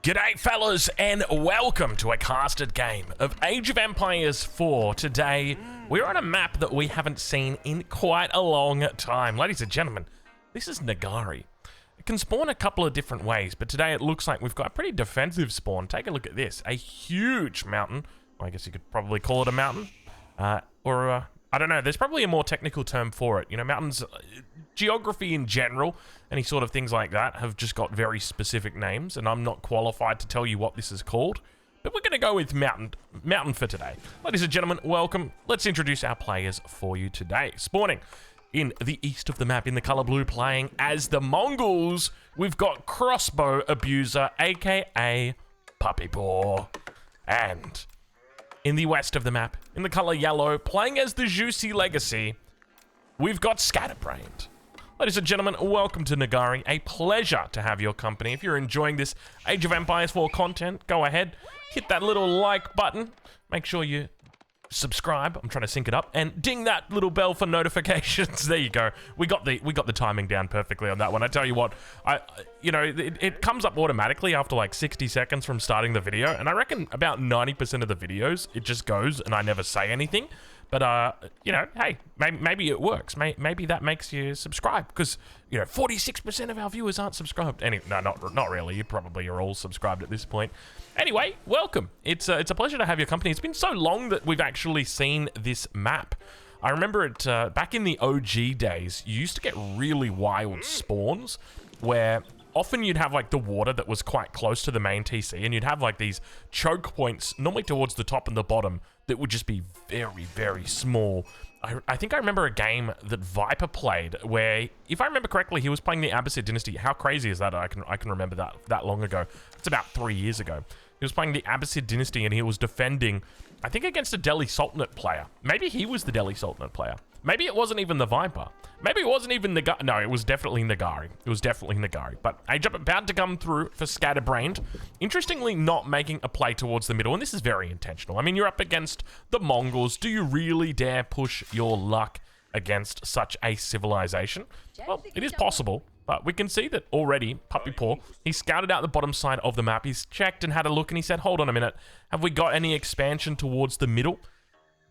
G'day fellas and welcome to a casted game of Age of Empires 4. Today, we're on a map that we haven't seen in quite a long time. Ladies and gentlemen, this is Nagari. It can spawn a couple of different ways, but today it looks like we've got a pretty defensive spawn. Take a look at this, a huge mountain. Well, I guess you could probably call it a mountain. I don't know, there's probably a more technical term for it. You know, mountains, geography in general, any sort of things like that have just got very specific names, and I'm not qualified to tell you what this is called. But we're going to go with mountain for today. Ladies and gentlemen, welcome. Let's introduce our players for you today. Spawning in the east of the map in the color blue, playing as the Mongols, we've got Crossbow Abuser, aka Puppy Paw. And in the west of the map, in the color yellow, playing as the Juicy Legacy, we've got Scatterbrained. Ladies and gentlemen, welcome to Nagari. A pleasure to have your company. If you're enjoying this Age of Empires 4 content, go ahead, hit that little like button. Make sure you subscribe. I'm trying to sync it up, and ding that little bell for notifications. There you go. We got the timing down perfectly on that one. I tell you what, it comes up automatically after like 60 seconds from starting the video, and I reckon about 90% of the videos it just goes and I never say anything. But hey, maybe it works. Maybe that makes you subscribe, because 46% of our viewers aren't subscribed. No, not really. You probably are all subscribed at this point. Anyway, welcome. It's a pleasure to have your company. It's been so long that we've actually seen this map. I remember it back in the OG days. You used to get really wild spawns where often you'd have like the water that was quite close to the main TC, and you'd have like these choke points, normally towards the top and the bottom, that would just be very, very small. I think I remember a game that Viper played where, if I remember correctly, he was playing the Abbasid dynasty. How crazy is that? I can remember that long ago. It's about 3 years ago. He was playing the Abbasid dynasty and he was defending, I think, against a Delhi Sultanate player. Maybe he was the Delhi Sultanate player. Maybe it wasn't even the Viper. Maybe it wasn't even Nagari. No, it was definitely Nagari. It was definitely Nagari. But Age Up about to come through for Scatterbrained. Interestingly, not making a play towards the middle, and this is very intentional. I mean, you're up against the Mongols. Do you really dare push your luck against such a civilization? Well, it is possible, but we can see that already, Puppy Paw, he scouted out the bottom side of the map. He's checked and had a look, and he said, hold on a minute, have we got any expansion towards the middle?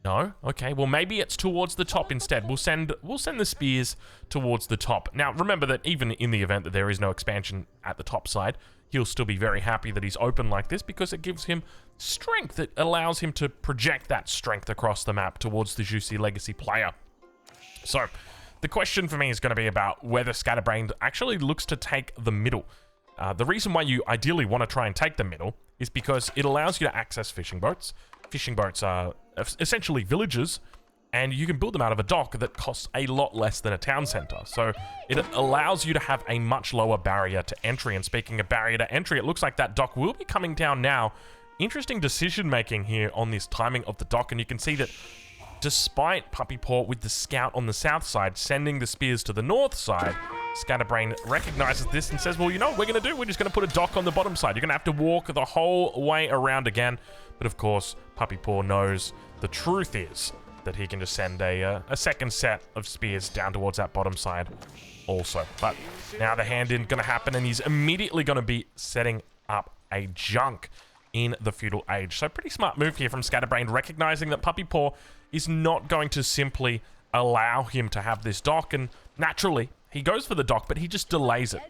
No? Okay, well maybe it's towards the top instead. We'll send the spears towards the top. Now, remember that even in the event that there is no expansion at the top side, he'll still be very happy that he's open like this, because it gives him strength. It allows him to project that strength across the map towards the Juicy Legacy player. So, the question for me is going to be about whether Scatterbrained actually looks to take the middle. The reason why you ideally want to try and take the middle is because it allows you to access fishing boats. Fishing boats are essentially villages, and you can build them out of a dock that costs a lot less than a town center. So it allows you to have a much lower barrier to entry. And speaking of barrier to entry, it looks like that dock will be coming down now. Interesting decision making here on this timing of the dock, and you can see that despite Puppy Paw with the scout on the south side sending the spears to the north side, Scatterbrain recognizes this and says, well, you know what we're going to do? We're just going to put a dock on the bottom side. You're going to have to walk the whole way around again. But of course, Puppy Paw knows the truth is that he can just send a second set of spears down towards that bottom side also. But now the hand-in going to happen, and he's immediately going to be setting up a junk in the feudal age. So pretty smart move here from Scatterbrain, recognizing that Puppy Paw is not going to simply allow him to have this dock, and naturally he goes for the dock, but he just delays it.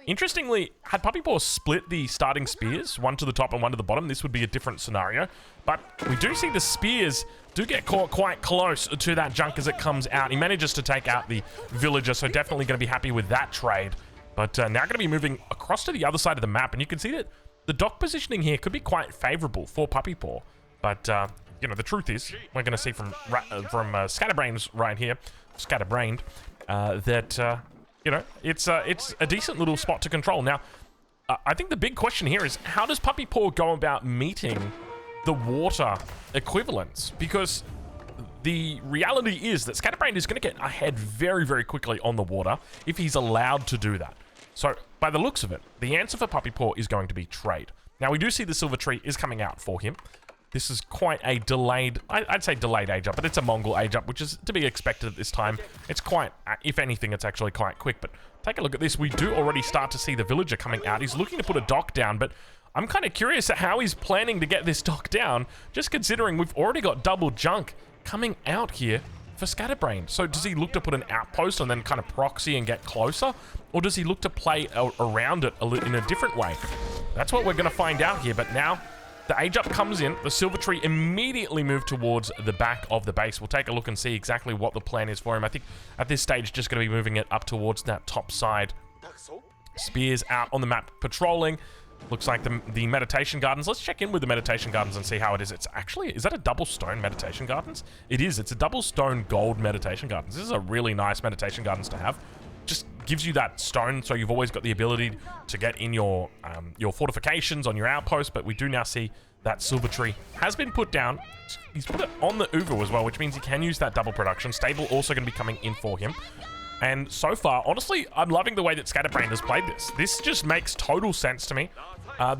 Interestingly, had Puppy Paw split the starting spears, one to the top and one to the bottom, this would be a different scenario. But we do see the spears do get caught quite close to that junk as it comes out. He manages to take out the villager, so definitely going to be happy with that trade. But now going to be moving across to the other side of the map, and you can see that the dock positioning here could be quite favorable for Puppy Paw. But the truth is, we're going to see from Scatterbrain's right here, Scatterbrained, that it's a decent little spot to control. Now, I think the big question here is, how does Puppy Paw go about meeting the water equivalents? Because the reality is that Scatterbrained is going to get ahead very, very quickly on the water if he's allowed to do that. So, by the looks of it, the answer for Puppy Paw is going to be trade. Now, we do see the silver tree is coming out for him. This is quite a delayed, I'd say delayed age up, but it's a Mongol age up, which is to be expected at this time. It's quite, if anything, it's actually quite quick, but take a look at this. We do already start to see the villager coming out. He's looking to put a dock down, but I'm kind of curious at how he's planning to get this dock down, just considering we've already got double junk coming out here for Scatterbrain. So does he look to put an outpost and then kind of proxy and get closer? Or does he look to play around it in a different way? That's what we're going to find out here, but now the age up comes in. The silver tree immediately moved towards the back of the base. We'll take a look and see exactly what the plan is for him. I think at this stage, just going to be moving it up towards that top side. Spears out on the map patrolling. Looks like the meditation gardens. Let's check in with the meditation gardens and see how it is. It's actually, is that a double stone meditation gardens? It is. It's a double stone gold meditation gardens. This is a really nice meditation gardens to have. Just gives you that stone, so you've always got the ability to get in your fortifications on your outpost. But we do now see that silver tree has been put down. He's put it on the Uvu as well, which means he can use that double production. Stable also going to be coming in for him. And so far, honestly, I'm loving the way that Scatterbrain has played this. This just makes total sense to me.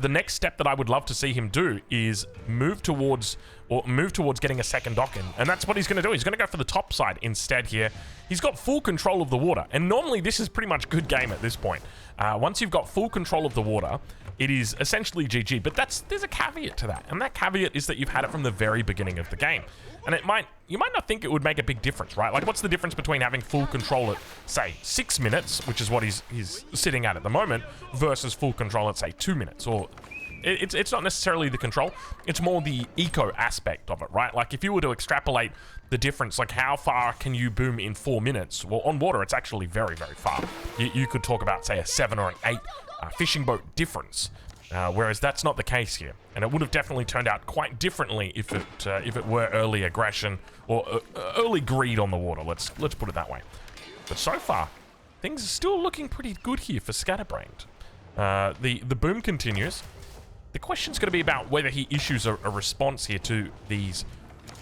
The next step that I would love to see him do is move towards getting a second dock in. And that's what he's going to do. He's going to go for the top side instead here. He's got full control of the water. And normally this is pretty much good game at this point. Once you've got full control of the water, it is essentially GG. But there's a caveat to that. And that caveat is that you've had it from the very beginning of the game. And you might not think it would make a big difference, right? Like, what's the difference between having full control at, say, 6 minutes, which is what he's sitting at the moment, versus full control at, say, 2 minutes? Or it's not necessarily the control, it's more the eco aspect of it, right? Like, if you were to extrapolate the difference, like how far can you boom in 4 minutes? Well, on water, it's actually very, very far. You could talk about, say, a 7 or an 8 fishing boat difference. Whereas that's not the case here, and it would have definitely turned out quite differently if it were early aggression or early greed on the water. Let's put it that way. But so far, things are still looking pretty good here for Scatterbrain. The boom continues. The question's going to be about whether he issues a response here to these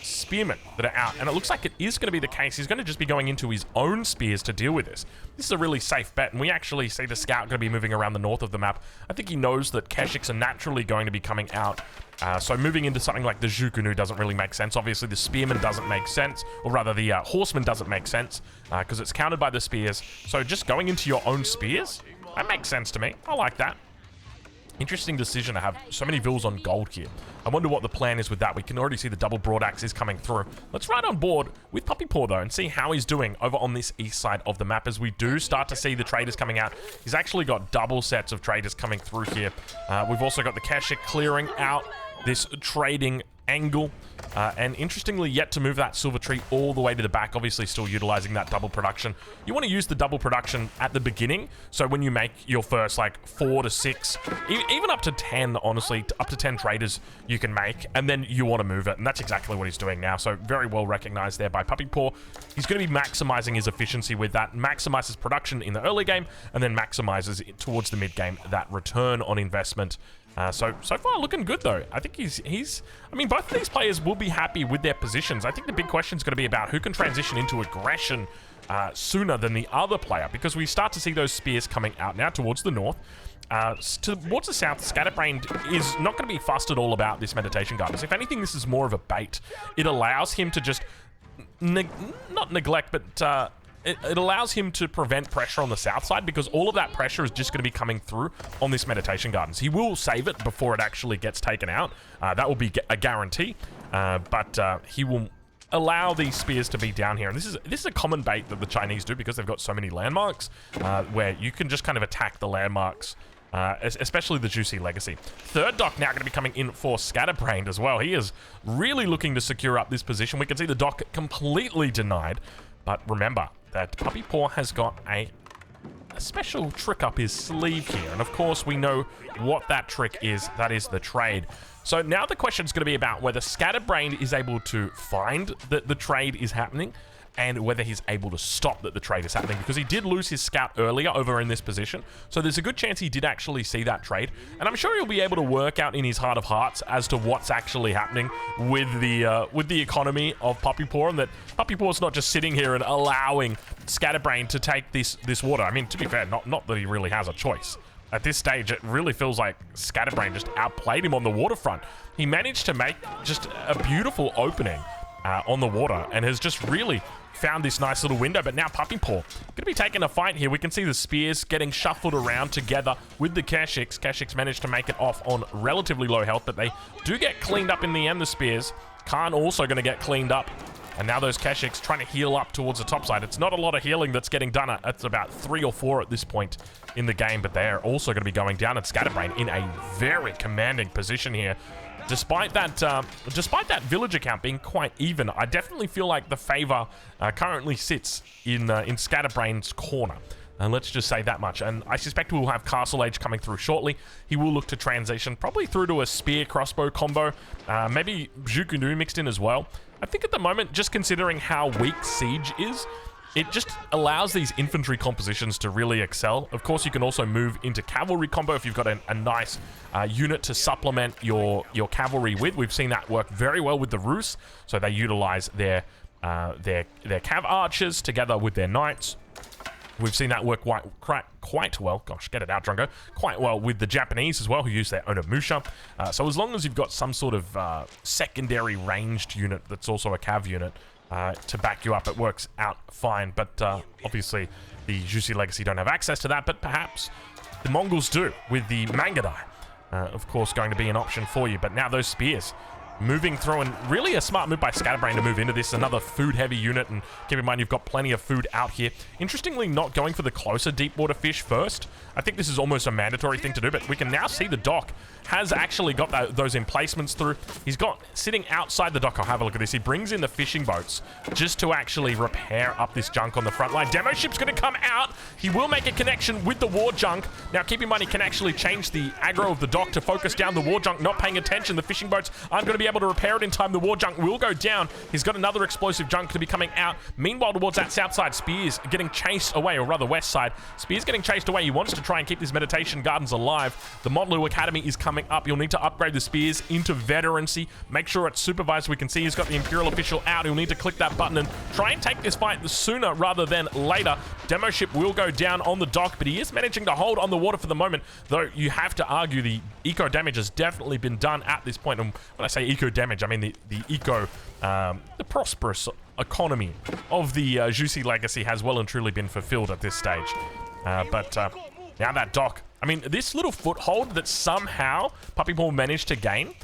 spearmen that are out, and it looks like it is going to be the case. He's going to just be going into his own spears to deal with this. This is a really safe bet, and we actually see the scout going to be moving around the north of the map. I think he knows that Keshiks are naturally going to be coming out, so moving into something like the Zhukunu doesn't really make sense. Obviously, the spearman doesn't make sense, or rather the horseman doesn't make sense, because it's countered by the spears. So just going into your own spears, that makes sense to me. I like that. Interesting decision to have so many vills on gold here. I wonder what the plan is with that. We can already see the double broad axe is coming through. Let's ride on board with Puppy Paw though and see how he's doing over on this east side of the map as we do start to see the traders coming out. He's actually got double sets of traders coming through here. We've also got the Keshik clearing out this trading angle, and interestingly yet to move that silver tree all the way to the back, obviously still utilizing that double production. You want to use the double production at the beginning, so when you make your first like 4 to 6, even up to 10, honestly, up to 10 traders you can make, and then you want to move it, and that's exactly what he's doing now. So very well recognized there by Puppy Paw. He's going to be maximizing his efficiency with that, maximizes production in the early game, and then maximizes it towards the mid game, that return on investment. So far looking good though. I think I mean, both of these players will be happy with their positions. I think the big question is going to be about who can transition into aggression sooner than the other player, because we start to see those spears coming out now towards the north. Towards the south, Scatterbrain is not going to be fussed at all about this meditation gardens. If anything, this is more of a bait. It allows him to just not neglect, but it allows him to prevent pressure on the south side, because all of that pressure is just going to be coming through on this meditation gardens. He will save it before it actually gets taken out. That will be a guarantee, but he will allow these spears to be down here. And this is a common bait that the Chinese do, because they've got so many landmarks where you can just kind of attack the landmarks, especially the Juicy Legacy. Third dock now going to be coming in for Scatterbrain as well. He is really looking to secure up this position. We can see the dock completely denied, but remember that Puppy Paw has got a special trick up his sleeve here. And of course, we know what that trick is. That is the trade. So now the question is going to be about whether Scatterbrain is able to find that the trade is happening, and whether he's able to stop that the trade is happening, because he did lose his scout earlier over in this position. So there's a good chance he did actually see that trade, and I'm sure he'll be able to work out in his heart of hearts as to what's actually happening with the economy of Puppy Paw, and that Puppy Paw is not just sitting here and allowing Scatterbrain to take this water. I mean, to be fair, not that he really has a choice. at this stage, it really feels like Scatterbrain just outplayed him on the waterfront. He managed to make just a beautiful opening on the water and has just really found this nice little window. But now Puppy Paw going to be taking a fight here. We can see the spears getting shuffled around together with the Keshiks. Keshiks managed to make it off on relatively low health, but they do get cleaned up in the end, the spears. Khan also going to get cleaned up. And now those Keshiks trying to heal up towards the top side. It's not a lot of healing that's getting done. It's about 3 or 4 at this point in the game, but they're also going to be going down, and Scatterbrain in a very commanding position here. Despite that villager count being quite even, I definitely feel like the favor currently sits in Scatterbrain's corner. And let's just say that much. And I suspect we'll have Castle Age coming through shortly. He will look to transition probably through to a spear crossbow combo. Maybe Zhukunu mixed in as well. I think at the moment, just considering how weak Siege is, it just allows these infantry compositions to really excel. Of course, you can also move into cavalry combo if you've got a nice unit to supplement your cavalry with. We've seen that work very well with the Rus. So they utilize their cav archers together with their knights. We've seen that work quite well. Gosh, get it out, Drongo. Quite well with the Japanese as well, who use their Onimusha. So as long as you've got some sort of secondary ranged unit that's also a cav unit to back you up, it works out fine. But obviously, the Jussi Legacy don't have access to that, but perhaps the Mongols do with the Mangadai. Of course, going to be an option for you. But now those spears moving through, and really a smart move by Scatterbrain to move into this. Another food-heavy unit, and keep in mind you've got plenty of food out here. Interestingly, not going for the closer deep water fish first. I think this is almost a mandatory thing to do, but we can now see the dock has actually got those emplacements through. He's got, sitting outside the dock, I'll have a look at this, he brings in the fishing boats just to actually repair up this junk on the front line. Demo ship's going to come out. He will make a connection with the war junk. Now, keep in mind, he can actually change the aggro of the dock to focus down the war junk, not paying attention. The fishing boats aren't going to be able to repair it in time. The war junk will go down. He's got another explosive junk to be coming out. Meanwhile, towards that south side, Spears getting chased away, or rather west side. Spears getting chased away. He wants to try and keep these meditation gardens alive. The Modlu Academy is coming up. You'll need to upgrade the Spears into veterancy. Make sure it's supervised. We can see he's got the Imperial official out. He'll need to click that button and try and take this fight sooner rather than later. Demo ship will go down on the dock, but he is managing to hold on the water for the moment, though you have to argue the eco damage has definitely been done at this point. And when I say eco damage, I mean the prosperous economy of the Jussi Legacy has well and truly been fulfilled at this stage. But now that dock, I mean, this little foothold that somehow Puppy Paw managed to gain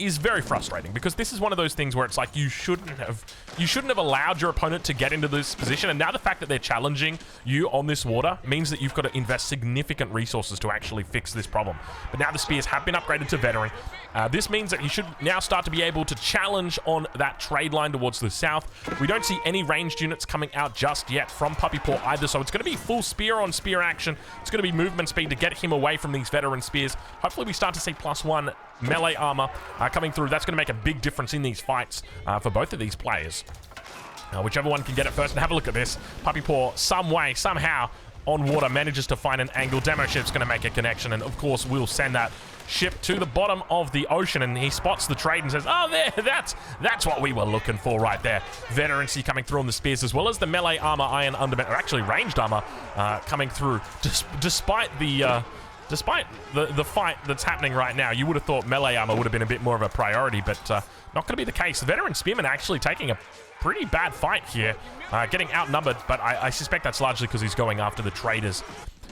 is very frustrating, because this is one of those things where it's like you shouldn't have allowed your opponent to get into this position, and now the fact that they're challenging you on this water means that you've got to invest significant resources to actually fix this problem. But now the spears have been upgraded to veteran. This means that you should now start to be able to challenge on that trade line towards the south. We don't see any ranged units coming out just yet from Puppy Paw either, so it's going to be full spear on spear action. It's going to be movement speed to get him away from these veteran spears. Hopefully we start to see +1 melee armor coming through. That's going to make a big difference in these fights for both of these players. Whichever one can get it first. And have a look at this. Puppy Paw, some way, somehow, on water, manages to find an angle. Demo ship's going to make a connection, and of course we'll send that ship to the bottom of the ocean, and he spots the trade and says, oh, there, that's what we were looking for right there. Veterancy coming through on the spears, as well as the melee armor, iron undermount, or actually ranged armor coming through. Despite the fight that's happening right now, you would have thought melee armor would have been a bit more of a priority, but not going to be the case. The veteran spearman actually taking a pretty bad fight here, getting outnumbered, but I suspect that's largely because he's going after the traders.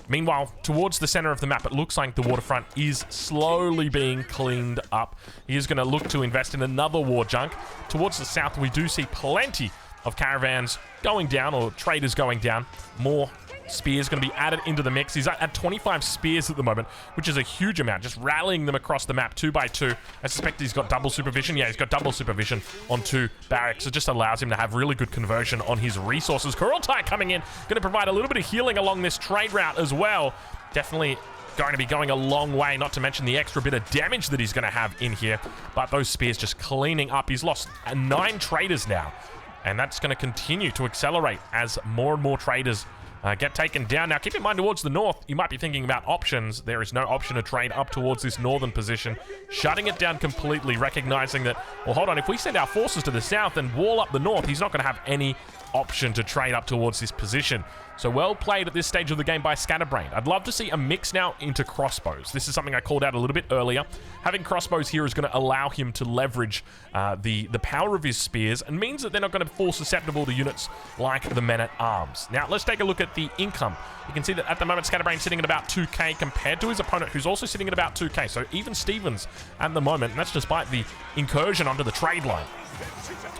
Meanwhile, towards the center of the map, it looks like the waterfront is slowly being cleaned up. He is going to look to invest in another war junk. Towards the south, we do see plenty of caravans going down, or traders going down. More spears going to be added into the mix. He's at 25 spears at the moment, which is a huge amount, just rallying them across the map 2 by 2. I suspect he's got double supervision. Yeah, he's got double supervision on 2 barracks. It just allows him to have really good conversion on his resources. Kurultai coming in, going to provide a little bit of healing along this trade route as well. Definitely going to be going a long way, not to mention the extra bit of damage that he's going to have in here. But those spears just cleaning up. He's lost 9 traders now, and that's going to continue to accelerate as more and more traders get taken down. Now, keep in mind, towards the north, you might be thinking about options. There is no option to trade up towards this northern position, shutting it down completely, recognizing that, well, hold on, if we send our forces to the south and wall up the north, he's not going to have any option to trade up towards this position. So well played at this stage of the game by Scatterbrained. I'd love to see a mix now into crossbows. This is something I called out a little bit earlier. Having crossbows here is going to allow him to leverage the power of his spears, and means that they're not going to fall susceptible to units like the men-at-arms. Now, let's take a look at the income. You can see that at the moment, Scatterbrain's sitting at about 2k compared to his opponent, who's also sitting at about 2k. So even Stevens at the moment, and that's despite the incursion onto the trade line.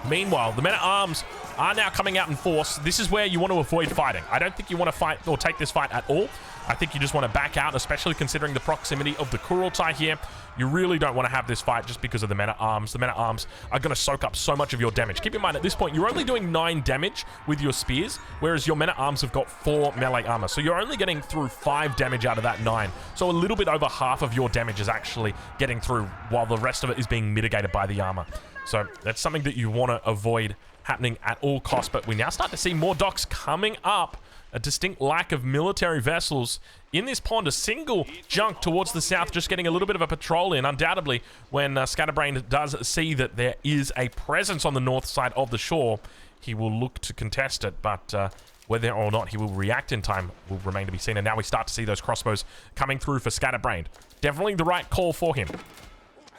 Meanwhile, the men-at-arms are now coming out in force. This is where you want to avoid fighting. I don't think you want to fight or take this fight at all. I think you just want to back out, especially considering the proximity of the Kurultai here. You really don't want to have this fight just because of the men-at-arms. The men-at-arms are going to soak up so much of your damage. Keep in mind, at this point, you're only doing 9 damage with your spears, whereas your men-at-arms have got 4 melee armor. So you're only getting through 5 damage out of that 9. So a little bit over half of your damage is actually getting through, while the rest of it is being mitigated by the armor. So that's something that you want to avoid happening at all costs. But we now start to see more docks coming up. A distinct lack of military vessels in this pond. A single junk towards the south, just getting a little bit of a patrol in. Undoubtedly, when Scatterbrained does see that there is a presence on the north side of the shore, he will look to contest it. But whether or not he will react in time will remain to be seen. And now we start to see those crossbows coming through for Scatterbrained. Definitely the right call for him.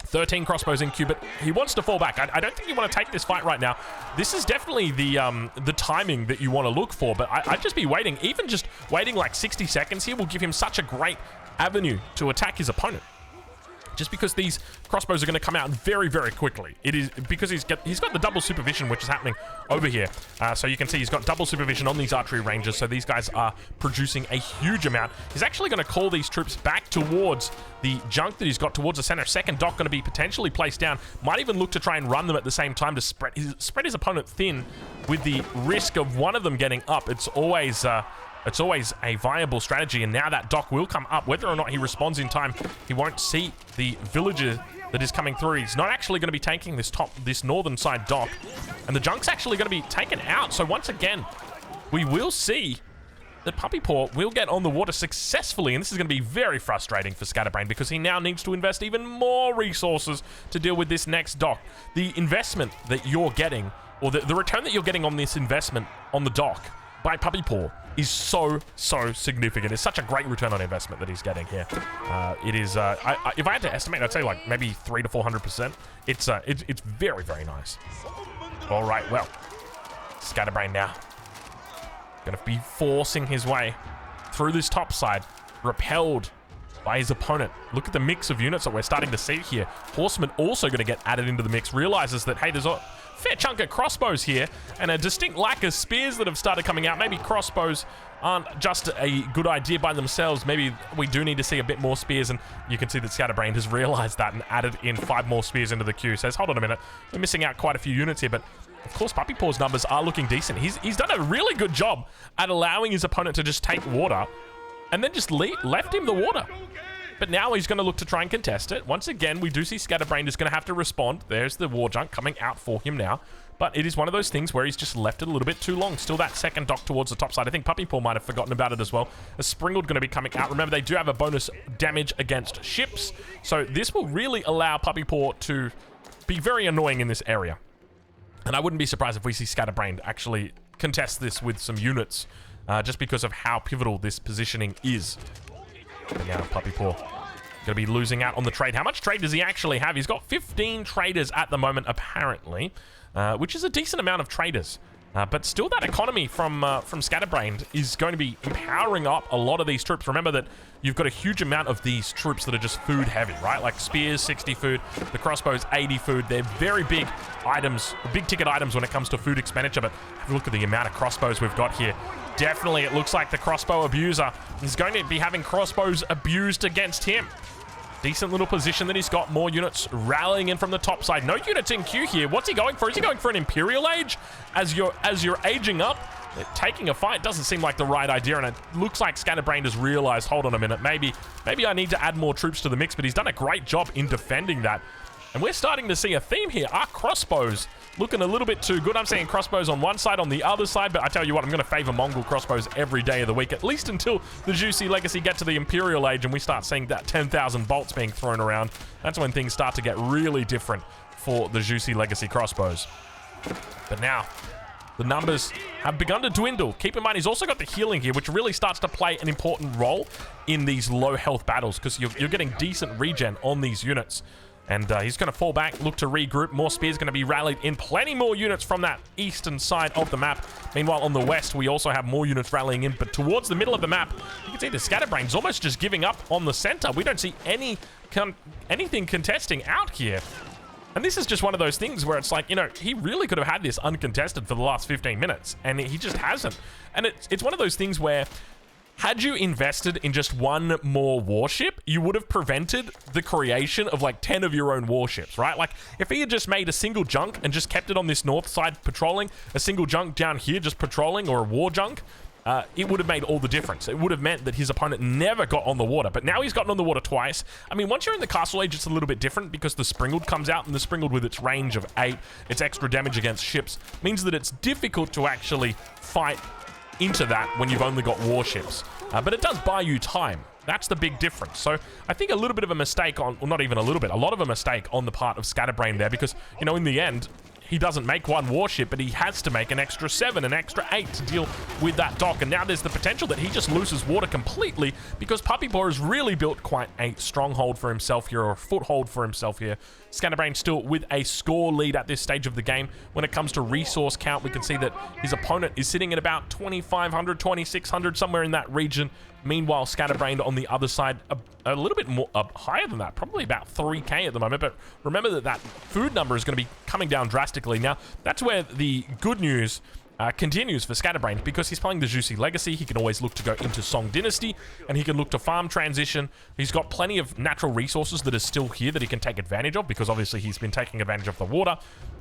13 crossbows in queue, but he wants to fall back. I don't think you want to take this fight right now. This is definitely the timing that you want to look for, but I'd just be waiting. Even just waiting like 60 seconds here will give him such a great avenue to attack his opponent. Just because these crossbows are going to come out very, very quickly. It is because he's got the double supervision, which is happening over here. So you can see he's got double supervision on these archery ranges. So these guys are producing a huge amount. He's actually going to call these troops back towards the junk that he's got towards the center. Second dock going to be potentially placed down. Might even look to try and run them at the same time to spread his opponent thin, with the risk of one of them getting up. It's always a viable strategy, and now that dock will come up. Whether or not he responds in time, he won't see the villager that is coming through. He's not actually going to be taking this northern side dock, and the junk's actually going to be taken out. So once again, we will see that Puppy Paw will get on the water successfully, and this is going to be very frustrating for Scatterbrained because he now needs to invest even more resources to deal with this next dock. The investment that you're getting, or the return that you're getting on this investment on the dock by Puppy Paw, is so significant. It's such a great return on investment that he's getting here. It is, if I had to estimate, I'd say like maybe 300 to 400%. It's very, very nice. All right, well, Scatterbrained now going to be forcing his way through this top side, repelled by his opponent. Look at the mix of units that we're starting to see here. Horsemen also going to get added into the mix. Realizes that, hey, there's a fair chunk of crossbows here and a distinct lack of spears that have started coming out. Maybe crossbows aren't just a good idea by themselves. Maybe we do need to see a bit more spears, and you can see that Scatterbrained has realized that and added in 5 more spears into the queue. Says, hold on a minute, we're missing out quite a few units here, but of course Puppy Paw's numbers are looking decent. He's done a really good job at allowing his opponent to just take water and then just left him the water. But now he's going to look to try and contest it. Once again, we do see Scatterbrained is going to have to respond. There's the war junk coming out for him now. But it is one of those things where he's just left it a little bit too long. Still that second dock towards the top side. I think Puppy Paw might have forgotten about it as well. A Springald going to be coming out. Remember, they do have a bonus damage against ships. So this will really allow Puppy Paw to be very annoying in this area. And I wouldn't be surprised if we see Scatterbrained actually contest this with some units, just because of how pivotal this positioning is. But now Puppy Paw going to be losing out on the trade. How much trade does he actually have? He's got 15 traders at the moment, apparently, which is a decent amount of traders. But still, that economy from Scatterbrained is going to be empowering up a lot of these troops. Remember that you've got a huge amount of these troops that are just food heavy, right? Like spears, 60 food, the crossbows, 80 food. They're very big items, big ticket items when it comes to food expenditure. But have a look at the amount of crossbows we've got here. Definitely, it looks like the crossbow abuser is going to be having crossbows abused against him. Decent little position that he's got. More units rallying in from the top side. No units in queue here. What's he going for? Is he going for an Imperial Age? As you're aging up, taking a fight doesn't seem like the right idea, and it looks like Scatterbrained has realized, hold on a minute, maybe I need to add more troops to the mix, but he's done a great job in defending that. And we're starting to see a theme here. Our crossbows looking a little bit too good. I'm seeing crossbows on one side, on the other side, but I tell you what, I'm going to favor Mongol crossbows every day of the week, at least until the Juicy Legacy get to the Imperial Age and we start seeing that 10,000 bolts being thrown around. That's when things start to get really different for the Juicy Legacy crossbows. But now, The numbers have begun to dwindle. Keep in mind, he's also got the healing here, which really starts to play an important role in these low health battles because you're getting decent regen on these units. And he's going to fall back, look to regroup. More spears going to be rallied in. Plenty more units from that eastern side of the map. Meanwhile, on the west, we also have more units rallying in. But towards the middle of the map, you can see the Scatterbrain's almost just giving up on the center. We don't see anything contesting out here. And this is just one of those things where it's like, you know, he really could have had this uncontested for the last 15 minutes. And he just hasn't. And it's one of those things where had you invested in just one more warship, you would have prevented the creation of like 10 of your own warships, right? Like if he had just made a single junk and just kept it on this north side patrolling, a single junk down here just patrolling, or a war junk, it would have made all the difference. It would have meant that his opponent never got on the water, but now he's gotten on the water twice. I mean, once you're in the Castle Age, it's a little bit different because the Springald comes out, and the Springald with its range of 8, its extra damage against ships, means that it's difficult to actually fight into that when you've only got warships. But it does buy you time. That's the big difference. So I think a little bit of a mistake on, well, not even a little bit, a lot of a mistake on the part of Scatterbrain there because, you know, in the end, he doesn't make one warship, but he has to make an extra 7, an extra 8 to deal with that dock. And now there's the potential that he just loses water completely because Puppy Paw has really built quite a stronghold for himself here, or a foothold for himself here. Scatterbrain still with a score lead at this stage of the game. When it comes to resource count, we can see that his opponent is sitting at about 2,500, 2,600, somewhere in that region. Meanwhile, Scatterbrain on the other side, a little bit more higher than that, probably about 3k at the moment. But remember that that food number is going to be coming down drastically. Now, that's where the good news continues for Scatterbrain, because he's playing the Juicy Legacy. He can always look to go into Song Dynasty, and he can look to farm transition. He's got plenty of natural resources that are still here that he can take advantage of, because obviously he's been taking advantage of the water.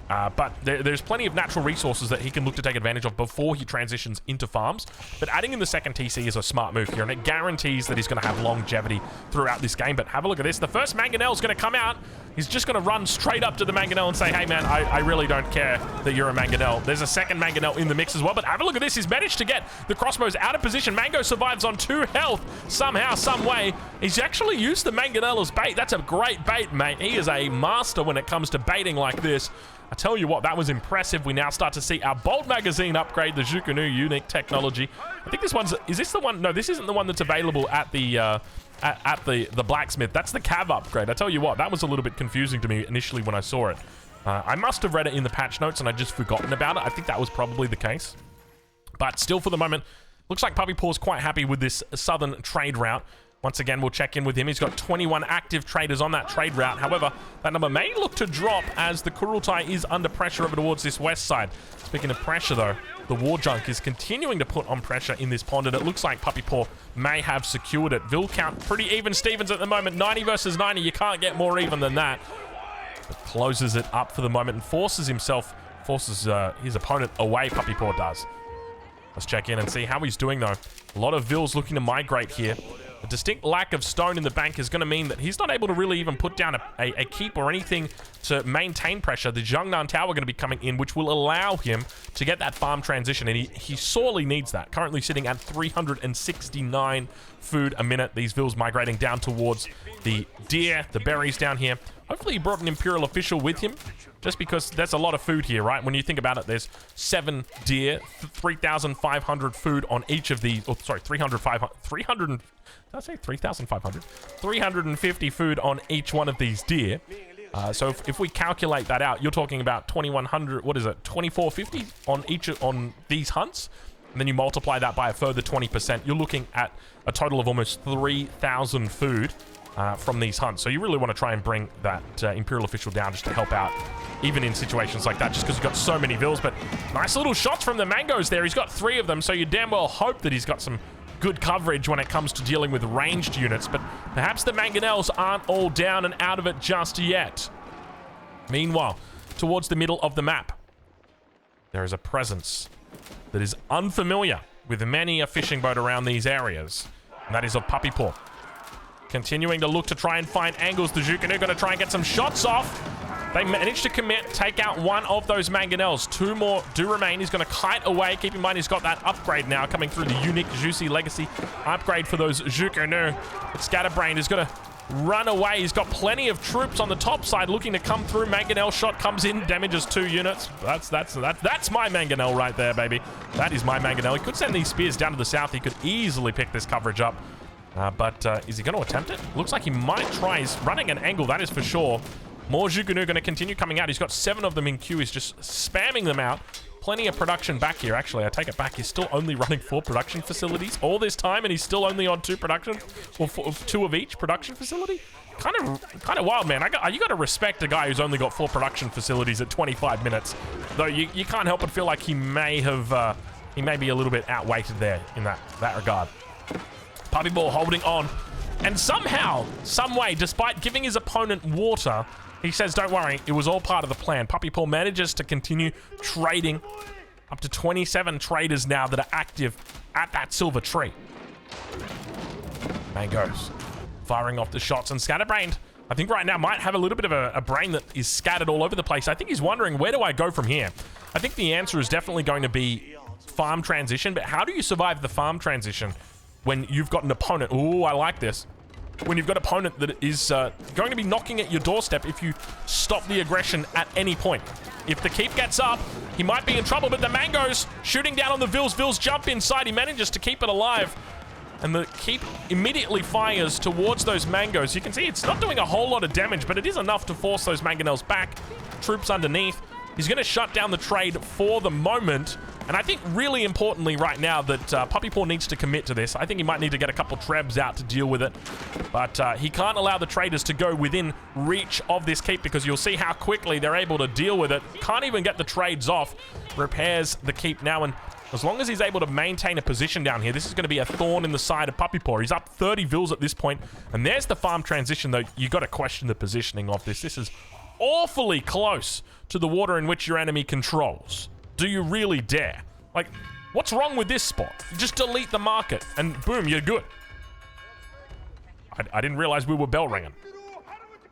But there's plenty of natural resources that he can look to take advantage of before he transitions into farms. But adding in the second TC is a smart move here, and it guarantees that he's going to have longevity throughout this game. But have a look at this. The first Mangonel is going to come out. He's just going to run straight up to the Mangonel and say, hey, man, I really don't care that you're a Mangonel. There's a second Mangonel in the mix as well. But have a look at this. He's managed to get the crossbows out of position. Mango survives on 2 health somehow, some way. He's actually used the Mangonel as bait. That's a great bait, mate. He is a master when it comes to baiting like this. I tell you what, that was impressive. We now start to see our Bolt magazine upgrade, the Zhukunu unique technology. I think this one's, is this the one? No, this isn't the one that's available at the the blacksmith. That's the Cav upgrade. I tell you what, that was a little bit confusing to me initially when I saw it. I must have read it in the patch notes and I just forgotten about it. I think that was probably the case. But still, for the moment, looks like Puppy Paw's quite happy with this southern trade route. Once again, we'll check in with him. He's got 21 active traders on that trade route. However, that number may look to drop as the Kurultai is under pressure over towards this west side. Speaking of pressure, though, the War Junk is continuing to put on pressure in this pond, and it looks like Puppy Paw may have secured it. Vil count pretty even Stevens at the moment. 90 versus 90. You can't get more even than that. But closes it up for the moment and forces his opponent away, Puppy Paw does. Let's check in and see how he's doing, though. A lot of Vils looking to migrate here. A distinct lack of stone in the bank is going to mean that he's not able to really even put down a keep or anything to maintain pressure. The Jiangnan Tower are going to be coming in, which will allow him to get that farm transition, and he sorely needs that. Currently sitting at 369 food a minute. These Vils migrating down towards the deer, the berries down here. Hopefully he brought an Imperial official with him, just because there's a lot of food here, right? When you think about it, there's 7 deer, 3,500 food on each of these. Oh, sorry, 300. Did I say 3,500? 350 food on each one of these deer. So if we calculate that out, you're talking about 2,100. What is it? 2,450 on each on these hunts, and then you multiply that by a further 20%. You're looking at a total of almost 3,000 food. From these hunts. So you really want to try and bring that Imperial official down just to help out, even in situations like that, just because you've got so many Vils. But nice little shots from the Mangoes there. He's got 3 of them, so you damn well hope that he's got some good coverage when it comes to dealing with ranged units. But perhaps the Mangonels aren't all down and out of it just yet. Meanwhile, towards the middle of the map, there is a presence that is unfamiliar with many a fishing boat around these areas, and that is of Puppy Paw. Continuing to look to try and find angles. The Zhukunu going to try and get some shots off. They managed to commit, take out one of those Mangonels. 2 more do remain. He's going to kite away. Keep in mind, he's got that upgrade now coming through, the unique Juicy Legacy upgrade for those Zhukunu. But Scatterbrain is going to run away. He's got plenty of troops on the top side looking to come through. Mangonel shot comes in, damages 2 units. That's my Mangonel right there, baby. That is my Mangonel. He could send these spears down to the south. He could easily pick this coverage up. But is he going to attempt it? Looks like he might try. He's running an angle, that is for sure. More Zhugunu going to continue coming out. He's got 7 of them in queue. He's just spamming them out. Plenty of production back here. Actually, I take it back. He's still only running 4 production facilities all this time, and he's still only on 2 production, or 2 of each production facility. Kind of wild, man. You got to respect a guy who's only got 4 production facilities at 25 minutes. Though you can't help but feel like he may have, he may be a little bit outweighted there in that regard. Puppy Ball holding on, and somehow, some way, despite giving his opponent water, he says, don't worry, it was all part of the plan. Puppy Paw manages to continue trading. Up to 27 traders now that are active at that silver tree. Mangoes firing off the shots, and Scatterbrained, I think right now might have a little bit of a brain that is scattered all over the place. I think he's wondering, where do I go from here? I think the answer is definitely going to be farm transition, but how do you survive the farm transition when you've got an opponent? Ooh, I like this. When you've got an opponent that is going to be knocking at your doorstep if you stop the aggression at any point. If the keep gets up, he might be in trouble, but the Mangoes shooting down on the Vils. Vils jump inside. He manages to keep it alive. And the keep immediately fires towards those Mangoes. You can see it's not doing a whole lot of damage, but it is enough to force those Mangonels back. Troops underneath. He's going to shut down the trade for the moment. And I think really importantly right now that Puppy Paw needs to commit to this. I think he might need to get a couple Trebs out to deal with it. But he can't allow the traders to go within reach of this keep, because you'll see how quickly they're able to deal with it. Can't even get the trades off. Repairs the keep now, and as long as he's able to maintain a position down here, this is going to be a thorn in the side of Puppy Paw. He's up 30 Vils at this point. And there's the farm transition, though. You got to question the positioning of this. This is awfully close to the water in which your enemy controls. Do you really dare? Like, what's wrong with this spot? Just delete the market and boom, you're good. I didn't realize we were bell ringing.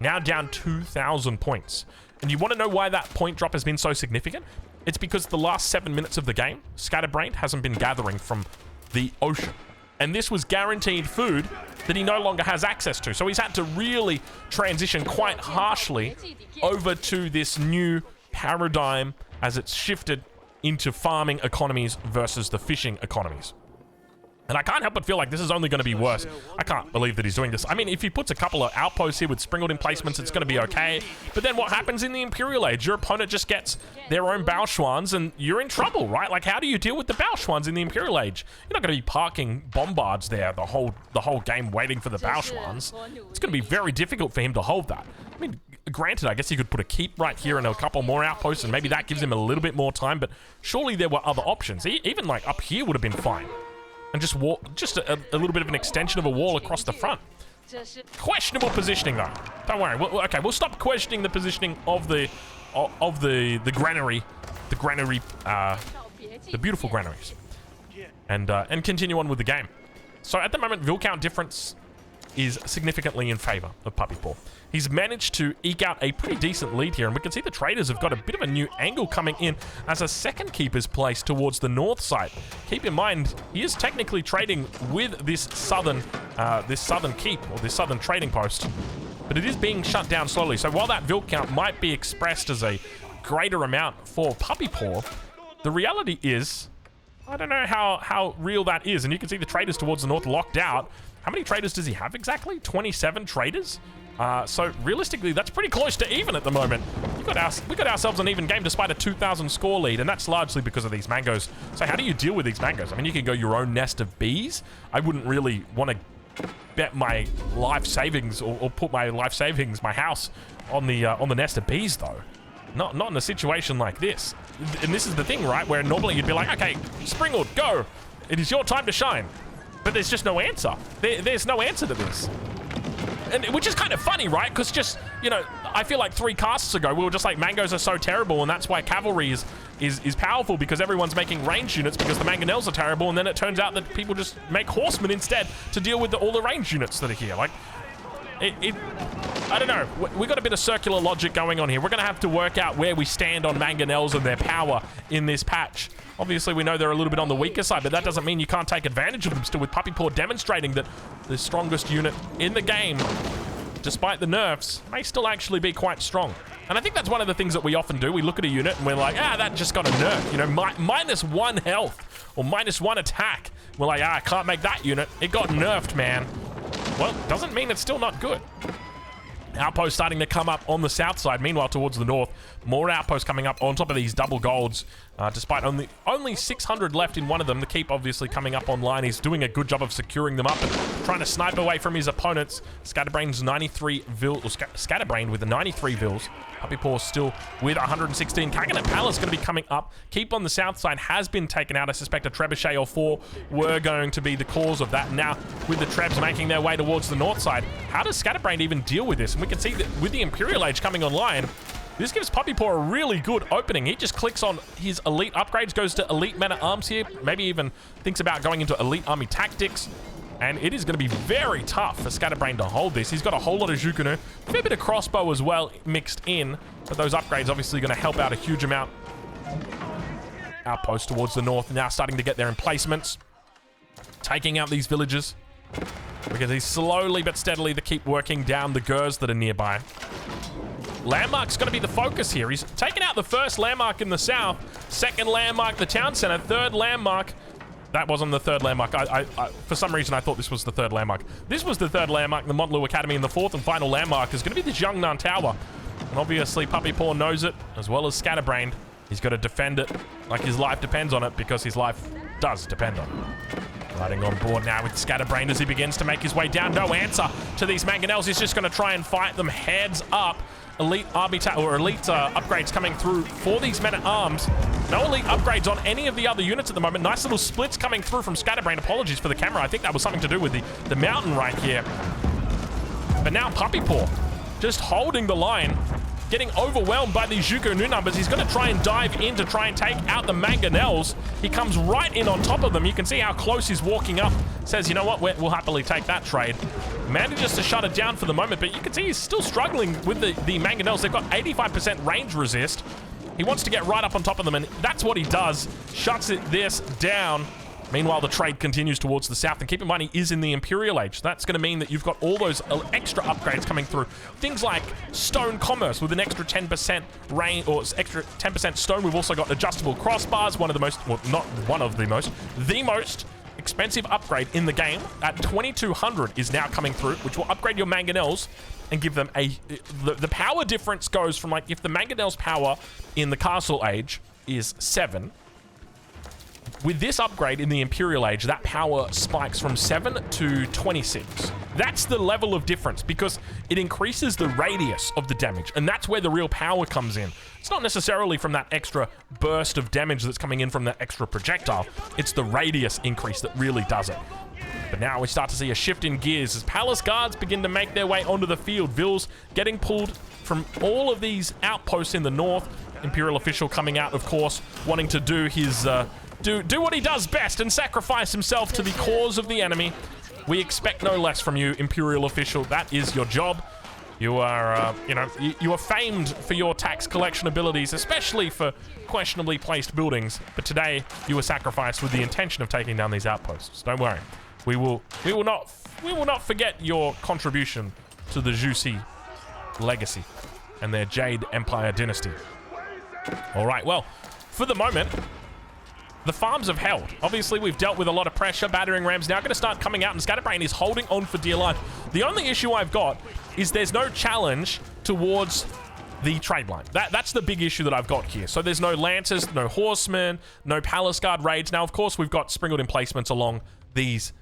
Now down 2,000 points. And you want to know why that point drop has been so significant? It's because the last 7 minutes of the game, Scatterbrained hasn't been gathering from the ocean. And this was guaranteed food that he no longer has access to. So he's had to really transition quite harshly over to this new paradigm as it's shifted into farming economies versus the fishing economies. And I can't help but feel like this is only going to be worse. I can't believe that he's doing this. I mean, if he puts a couple of outposts here with sprinkled emplacements, it's going to be okay. But then what happens in the Imperial Age? Your opponent just gets their own Baochuans and you're in trouble, right? Like, how do you deal with the Baochuans in the Imperial Age? You're not going to be parking bombards there the whole game waiting for the Baochuans. It's going to be very difficult for him to hold that. I mean, granted, I guess he could put a keep right here and a couple more outposts, and maybe that gives him a little bit more time, but surely there were other options. Even like up here would have been fine. And just a little bit of an extension of a wall across the front. Questionable positioning, though. Don't worry. Okay, we'll stop questioning the positioning of the granary, the beautiful granaries, and continue on with the game. So at the moment, Vil count difference is significantly in favor of Puppy Paw. He's managed to eke out a pretty decent lead here, and we can see the traders have got a bit of a new angle coming in as a second keep is placed towards the north side. Keep in mind, he is technically trading with this southern keep, or this southern trading post, but it is being shut down slowly. So while that Vil count might be expressed as a greater amount for Puppy Paw, the reality is, I don't know how real that is, and you can see the traders towards the north locked out. How many traders does he have exactly? 27 traders? So realistically, that's pretty close to even at the moment. We got ourselves an even game despite a 2,000 score lead, and that's largely because of these Mangoes. So how do you deal with these Mangoes? I mean, you can go your own nest of bees. I wouldn't really want to bet my life savings or put my life savings, my house, on the nest of bees, though. Not in a situation like this. And this is the thing, right? Where normally you'd be like, okay, Springald, go. It is your time to shine. But there's just no answer. There's no answer to this. And which is kind of funny, right? Because just, you know, I feel like 3 casts ago, we were just like, Mangoes are so terrible, and that's why cavalry is powerful, because everyone's making ranged units because the Mangonels are terrible, and then it turns out that people just make horsemen instead to deal with all the ranged units that are here. Like, I don't know. We got a bit of circular logic going on here. We're going to have to work out where we stand on Mangonels and their power in this patch. Obviously, we know they're a little bit on the weaker side, but that doesn't mean you can't take advantage of them still, with Puppy Paw demonstrating that the strongest unit in the game despite the nerfs, may still actually be quite strong. And I think that's one of the things that we often do. We look at a unit and we're like, that just got a nerf. You know, minus 1 health or minus 1 attack. We're like, I can't make that unit. It got nerfed, man. Well, doesn't mean it's still not good. Outposts starting to come up on the south side. Meanwhile, towards the north, more outposts coming up on top of these double golds. Despite only 600 left in one of them, the keep obviously coming up online. He's doing a good job of securing them up and trying to snipe away from his opponents. Scatterbrain's 93 vil, Scatterbrain with the 93 vils. Puppy Paw still with 116. Kaganet Palace going to be coming up. Keep on the south side has been taken out. I suspect a trebuchet or 4 were going to be the cause of that. Now, with the Trebs making their way towards the north side, how does Scatterbrain even deal with this? And we can see that with the Imperial Age coming online, this gives Puppy Paw a really good opening. He just clicks on his elite upgrades, goes to elite meta-arms here, maybe even thinks about going into elite army tactics. And it is going to be very tough for Scatterbrain to hold this. He's got a whole lot of Jukunu, a fair bit of crossbow as well mixed in. But those upgrades obviously going to help out a huge amount. Outpost towards the north now starting to get their emplacements. Taking out these villages. Because he's slowly but steadily to keep working down the Gurs that are nearby. Landmark's going to be the focus here. He's taken out the first landmark in the south. Second landmark, the town center. Third landmark. That wasn't the third landmark. For some reason, I thought this was the third landmark. This was the third landmark, the Montlu Academy, and the fourth and final landmark is going to be the Jiangnan Tower. And obviously, Puppy Paw knows it, as well as Scatterbrain. He's got to defend it like his life depends on it, because his life does depend on it. Riding on board now with Scatterbrain as he begins to make his way down. No answer to these mangonels. He's just going to try and fight them heads up. Elite army elite upgrades coming through for these men-at-arms. No elite upgrades on any of the other units at the moment. Nice little splits coming through from Scatterbrain. Apologies for the camera. I think that was something to do with the mountain right here. But now Puppy Paw just holding the line, getting overwhelmed by these Juku numbers. He's going to try and dive in to try and take out the mangonels. He comes right in on top of them. You can see how close he's walking up. Says, you know what, we'll happily take that trade. Manages to shut it down for the moment, but you can see he's still struggling with the mangonels. They've got 85% range resist. He wants to get right up on top of them, and that's what he does. Shuts this down. Meanwhile, the trade continues towards the south, and keep in mind, he is in the Imperial Age. That's going to mean that you've got all those extra upgrades coming through. Things like stone commerce with an extra 10% rain, or extra 10% stone. We've also got adjustable crossbars, one of the most, well, not one of the most expensive upgrade in the game at 2200 is now coming through, which will upgrade your mangonels and give them the power difference goes from, like, if the mangonels power in the Castle Age is 7, with this upgrade in the Imperial Age, that power spikes from 7 to 26. That's the level of difference, because it increases the radius of the damage, and that's where the real power comes in. It's not necessarily from that extra burst of damage that's coming in from that extra projectile. It's the radius increase that really does it. But now we start to see a shift in gears as Palace Guards begin to make their way onto the field. Vils getting pulled from all of these outposts in the north. Imperial official coming out, of course, wanting to do his... Do what he does best and sacrifice himself to the cause of the enemy. We expect no less from you, Imperial official. That is your job. You are, you are famed for your tax collection abilities, especially for questionably placed buildings. But today, you were sacrificed with the intention of taking down these outposts. Don't worry, we will not forget your contribution to the Jusi legacy and their Jade Empire dynasty. All right, well, for the moment, the farms have held. Obviously, we've dealt with a lot of pressure. Battering rams now going to start coming out, and Scatterbrain is holding on for dear life. The only issue I've got is there's no challenge towards the trade line. That's the big issue that I've got here. So there's no lancers, no horsemen, no palace guard raids. Now, of course, we've got sprinkled emplacements along this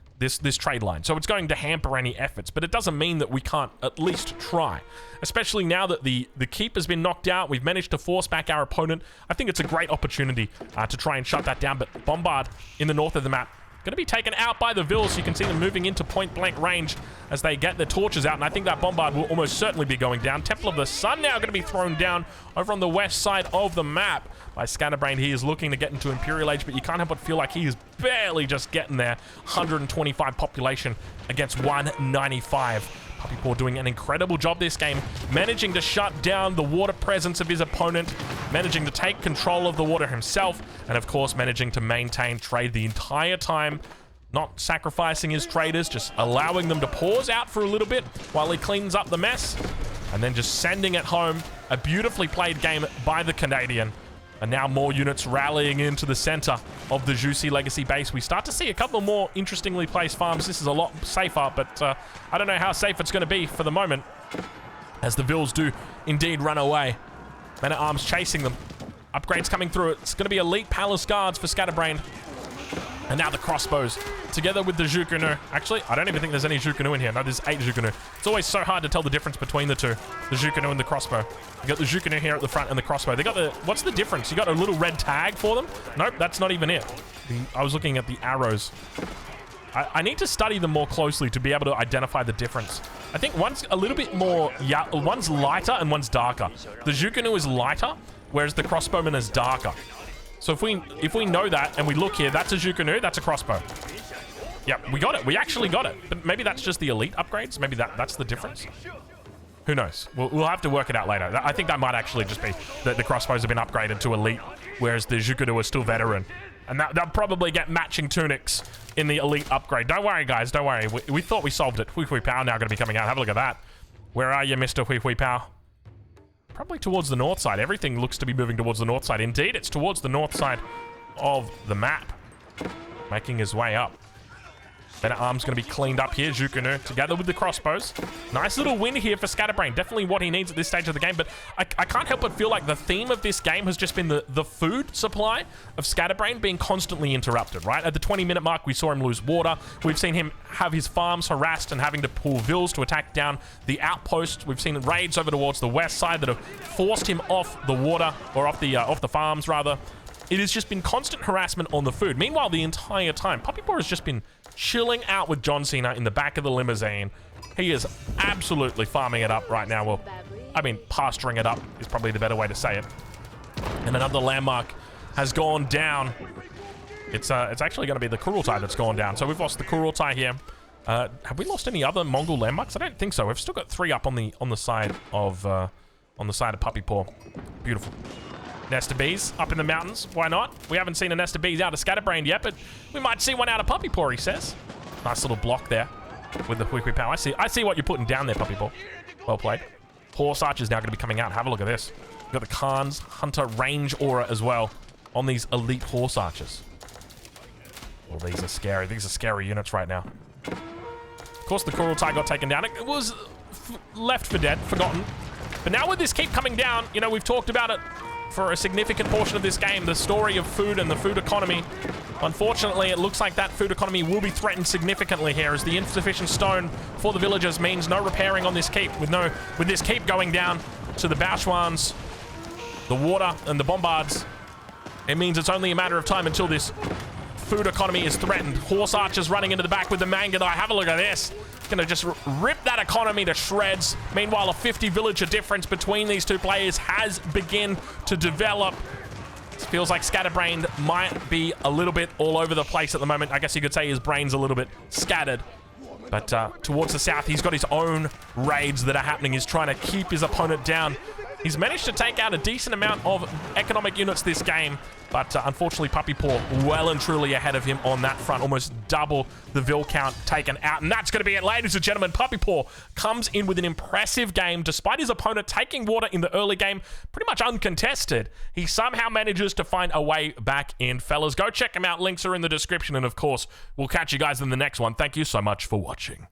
trade line. So it's going to hamper any efforts, but it doesn't mean that we can't at least try. Especially now that the keep has been knocked out, we've managed to force back our opponent. I think it's a great opportunity to try and shut that down, but Bombard in the north of the map going to be taken out by the Vils. You can see them moving into point-blank range as they get their torches out, and I think that Bombard will almost certainly be going down. Temple of the Sun now going to be thrown down over on the west side of the map by Scatterbrain. He is looking to get into Imperial Age, but you can't help but feel like he is barely just getting there. 125 population against 195. Puppy Paw doing an incredible job this game, managing to shut down the water presence of his opponent, managing to take control of the water himself, and of course managing to maintain trade the entire time. not sacrificing his traders, just allowing them to pause out for a little bit while he cleans up the mess, and then just sending it home. A beautifully played game by the Canadian. And now more units rallying into the center of the Juicy Legacy base. We start to see a couple more interestingly placed farms. This is a lot safer, but I don't know how safe it's going to be for the moment, as the Vils do indeed run away. Men-at-Arms chasing them. Upgrades coming through. It's going to be elite Palace Guards for Scatterbrained. And now the crossbows, together with the Jukunu. Actually, I don't even think there's any Jukunu in here. No, there's 8 Jukunu. It's always so hard to tell the difference between the two. The Jukunu and the crossbow. You got the Jukunu here at the front and the crossbow. They got the... What's the difference? You got a little red tag for them? Nope, that's not even it. I was looking at the arrows. I need to study them more closely to be able to identify the difference. I think one's a little bit more... Yeah, one's lighter and one's darker. The Jukunu is lighter, whereas the crossbowman is darker. So if we know that and we look here, that's a Jukunu, that's a crossbow. Yeah, we got it. We actually got it. But maybe that's just the elite upgrades. Maybe that's the difference. Who knows? We'll have to work it out later. I think that might actually just be that the crossbows have been upgraded to elite, whereas the Jukunu are still veteran. And they'll probably get matching tunics in the elite upgrade. Don't worry, guys. Don't worry. We thought we solved it. Hui Hui Pow now going to be coming out. Have a look at that. Where are you, Mr. Hui Hui Pow? Probably towards the north side. Everything looks to be moving towards the north side. Indeed, it's towards the north side of the map. Making his way up. Men-at-Arms going to be cleaned up here. Jukunu together with the crossbows. Nice little win here for Scatterbrained. Definitely what he needs at this stage of the game. But I can't help but feel like the theme of this game has just been the food supply of Scatterbrained being constantly interrupted, right? At the 20-minute mark, we saw him lose water. We've seen him have his farms harassed and having to pull Vils to attack down the outposts. We've seen raids over towards the west side that have forced him off the water, or off the farms, rather. It has just been constant harassment on the food. Meanwhile, the entire time, Puppy Paw has just been chilling out with John Cena in the back of the limousine. He is absolutely farming it up right now. Well, I mean, pasturing it up is probably the better way to say it. And another landmark has gone down. It's actually going to be the Kurultai that's gone down. So we've lost the Kurultai here. Have we lost any other Mongol landmarks? I don't think so. We've still got 3 up on the side of Puppy Paw. Beautiful. Nest of bees up in the mountains. Why not? We haven't seen a nest of bees out of Scatterbrained yet, but we might see one out of Puppy Paw, he says. Nice little block there with the Hui Hui Pow. I see what you're putting down there, Puppy Paw. Well played. Horse Archer's now going to be coming out. Have a look at this. We've got the Khan's Hunter range aura as well on these elite Horse Archers. Well, these are scary. These are scary units right now. Of course, the Kurultai got taken down. It was left for dead, forgotten. But now with this keep coming down, you know, we've talked about it for a significant portion of this game, the story of food and the food economy. Unfortunately, it looks like that food economy will be threatened significantly here, as the insufficient stone for the villagers means no repairing on this keep. With this keep going down to the Baochuans, the water, and the bombards, it means it's only a matter of time until this food economy is threatened. Horse Archers running into the back with the Mangadai. Have a look at this. Gonna just rip that economy to shreds. Meanwhile, a 50 villager difference between these two players has begun to develop. It feels like Scatterbrained might be a little bit all over the place at the moment. I guess you could say his brain's a little bit scattered. But towards the south, he's got his own raids that are happening. He's trying to keep his opponent down. He's managed to take out a decent amount of economic units this game, but unfortunately Puppy Paw well and truly ahead of him on that front, almost double the Vil count taken out. And that's going to be it, ladies and gentlemen. Puppy Paw comes in with an impressive game, despite his opponent taking water in the early game, pretty much uncontested. He somehow manages to find a way back in. Fellas, go check him out. Links are in the description, and of course, we'll catch you guys in the next one. Thank you so much for watching.